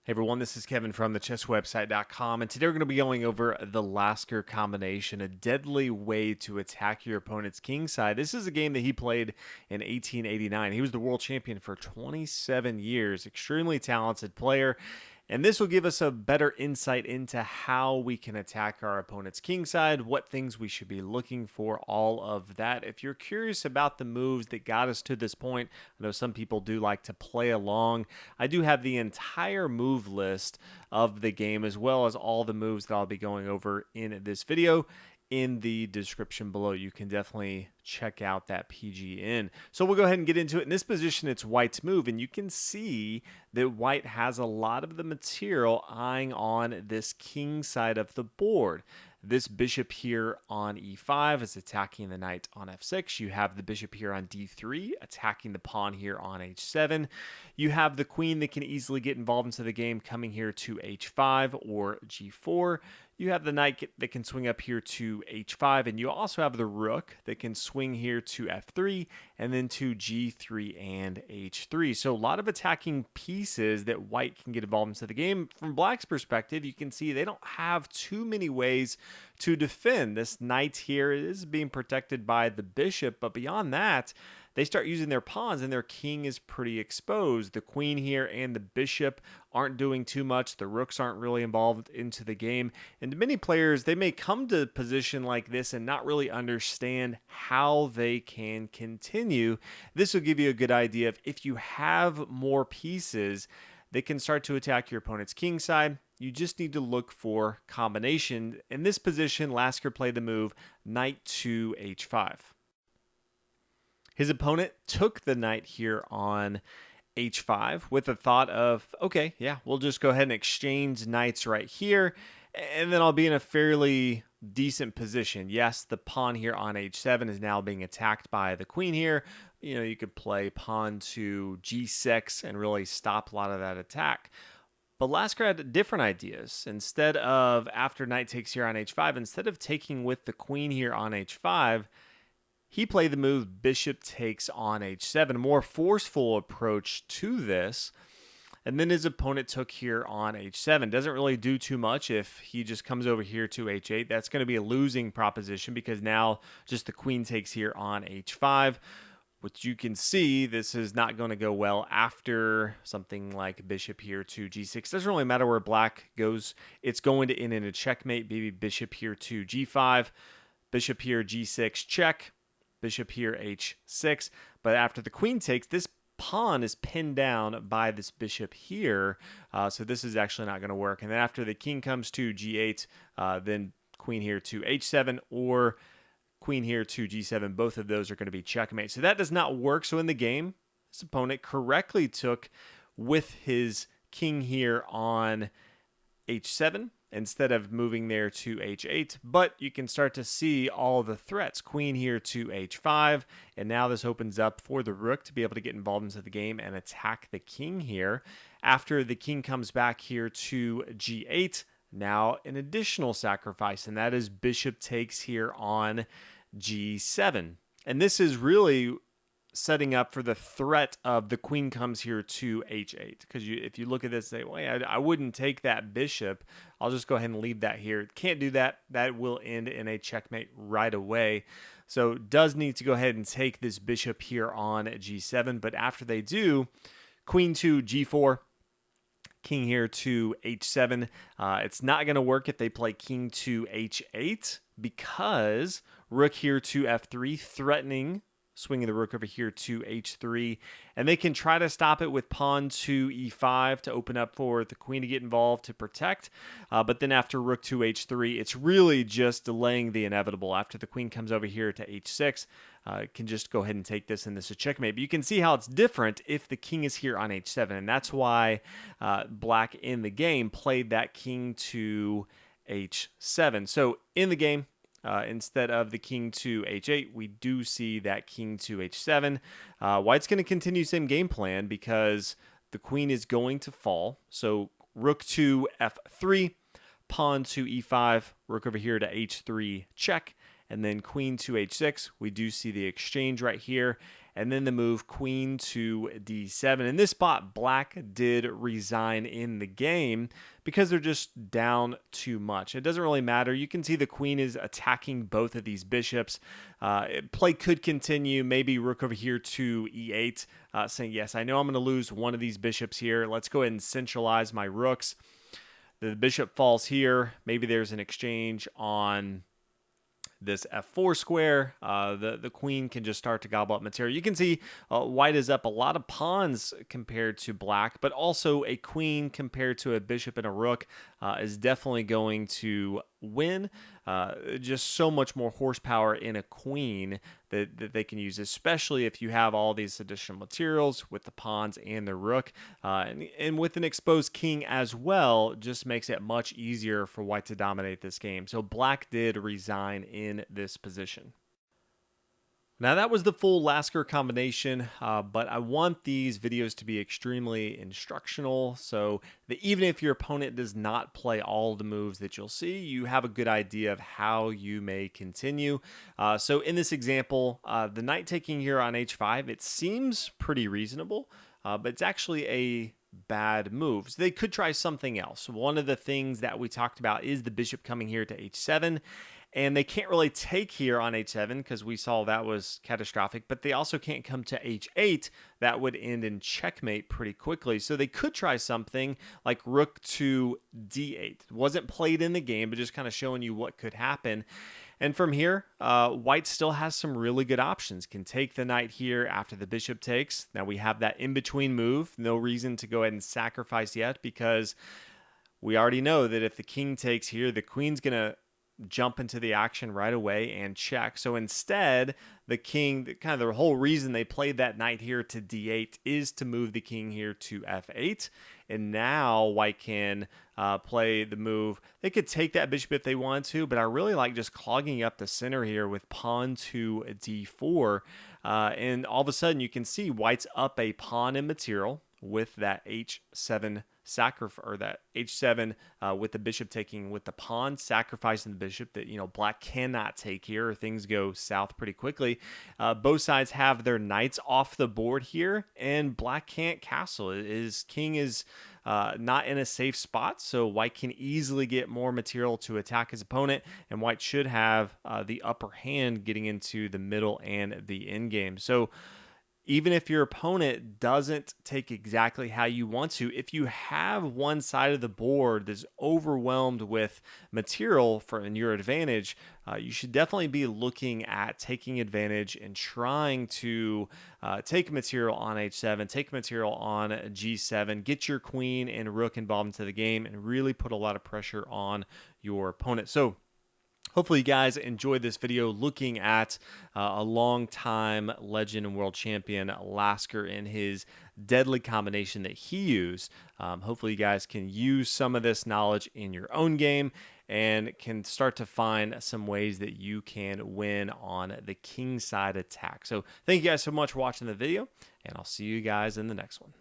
Hey everyone, this is Kevin from the chesswebsite.com, and today we're going to be going over the Lasker combination, a deadly way to attack your opponent's kingside. This is a game that he played in 1889. He was the world champion for 27 years, extremely talented player, and this will give us a better insight into how we can attack our opponent's kingside, what things we should be looking for, all of that. If you're curious about the moves that got us to this point, I know some people do like to play along. I do have the entire move list of the game as well as all the moves that I'll be going over in this video in the description below. You can definitely check out that PGN. So we'll go ahead and get into it. In this position, it's white's move, and you can see that white has a lot of the material eyeing on this king side of the board. This bishop here on e5 is attacking the knight on f6. You have the bishop here on d3 attacking the pawn here on h7. You have the queen that can easily get involved into the game coming here to h5 or g4. You have the knight that can swing up here to h5, and you also have the rook that can swing here to f3 and then to g3 and h3. So a lot of attacking pieces that white can get involved into the game. From black's perspective, you can see they don't have too many ways to defend. This knight here is being protected by the bishop, but beyond that, they start using their pawns and their king is pretty exposed. The queen here and the bishop aren't doing too much. The rooks aren't really involved into the game. And many players, they may come to a position like this and not really understand how they can continue. This will give you a good idea of if you have more pieces that can start to attack your opponent's king side. You just need to look for combination. In this position, Lasker played the move knight to h5. His opponent took the knight here on h5 with the thought of, okay, yeah, we'll just go ahead and exchange knights right here, and then I'll be in a fairly decent position. Yes, the pawn here on h7 is now being attacked by the queen here. You know, you could play pawn to g6 and really stop a lot of that attack. But Lasker had different ideas. Instead of, after knight takes here on h5, instead of taking with the queen here on h5, he played the move bishop takes on h7, a more forceful approach to this. And then his opponent took here on h7. Doesn't really do too much if he just comes over here to h8. That's going to be a losing proposition because now just the queen takes here on h5. Which you can see, this is not going to go well after something like bishop here to g6. Doesn't really matter where black goes. It's going to end in a checkmate. Maybe bishop here to g5, bishop here g6 check, bishop here h6. But after the queen takes, this pawn is pinned down by this bishop here. So this is actually not going to work. And then after the king comes to g8, then queen here to h7 or queen here to g7, both of those are going to be checkmate. So that does not work. So in the game, this opponent correctly took with his king here on h7 instead of moving there to h8. But you can start to see all the threats. Queen here to h5, and now this opens up for the rook to be able to get involved into the game and attack the king here. After the king comes back here to g8, now an additional sacrifice, and that is bishop takes here on g7. And this is really setting up for the threat of the queen comes here to h8. Because if you look at this, say, well, I wouldn't take that bishop. I'll just go ahead and leave that here. Can't do that. That will end in a checkmate right away. So does need to go ahead and take this bishop here on g7. But after they do, queen to g4, king here to h7. It's not going to work if they play king to h8 because rook here to f3, threatening swinging the rook over here to h3. And they can try to stop it with pawn to e5 to open up for the queen to get involved to protect. But then after rook to h3, it's really just delaying the inevitable. After the queen comes over here to h6, can just go ahead and take this, and this is checkmate. But you can see how it's different if the king is here on h7, and that's why black in the game played that king to h7. So in the game, instead of the king to h8, we do see that king to h7. White's going to continue same game plan because the queen is going to fall. So rook to f3, pawn to e5, rook over here to h3 check, and then queen to h6. We do see the exchange right here. and then the move queen to d7. In this spot, black did resign in the game because they're just down too much. It doesn't really matter. You can see the queen is attacking both of these bishops. Play could continue. Maybe rook over here to e8, saying, yes, I know I'm going to lose one of these bishops here. Let's go ahead and centralize my rooks. The bishop falls here. Maybe there's an exchange on this f4 square. The queen can just start to gobble up material. You can see white is up a lot of pawns compared to black, but also a queen compared to a bishop and a rook is definitely going to win. Just so much more horsepower in a queen that they can use, especially if you have all these additional materials with the pawns and the rook. And with an exposed king as well, just makes it much easier for white to dominate this game. So black did resign in this position. Now that was the full Lasker combination, but I want these videos to be extremely instructional, so that even if your opponent does not play all the moves that you'll see, you have a good idea of how you may continue. So in this example, the knight taking here on h5, it seems pretty reasonable, but it's actually a bad move. So they could try something else. One of the things that we talked about is the bishop coming here to h7. And they can't really take here on h7 because we saw that was catastrophic, but they also can't come to h8. That would end in checkmate pretty quickly. So they could try something like rook to d8. It wasn't played in the game, but just kind of showing you what could happen. And from here, white still has some really good options. Can take the knight here after the bishop takes. Now we have that in-between move. No reason to go ahead and sacrifice yet because we already know that if the king takes here, the queen's going to jump into the action right away and check. So instead, the king, kind of the whole reason they played that knight here to d8 is to move the king here to f8. And now white can play the move. They could take that bishop if they want to, but I really like just clogging up the center here with pawn to d4. And all of a sudden you can see white's up a pawn in material with that h7 sacrifice, or that h7 with the bishop taking with the pawn, sacrificing the bishop that, you know, black cannot take here or things go south pretty quickly. Both sides have their knights off the board here, and black can't castle. His king is not in a safe spot, so white can easily get more material to attack his opponent, and white should have the upper hand getting into the middle and the end game. So even if your opponent doesn't take exactly how you want to, if you have one side of the board that's overwhelmed with material in your advantage, you should definitely be looking at taking advantage and trying to take material on h7, take material on g7, get your queen and rook involved into the game, and really put a lot of pressure on your opponent. So hopefully you guys enjoyed this video looking at a long-time legend and world champion Lasker and his deadly combination that he used. Hopefully you guys can use some of this knowledge in your own game and can start to find some ways that you can win on the king side attack. So thank you guys so much for watching the video, and I'll see you guys in the next one.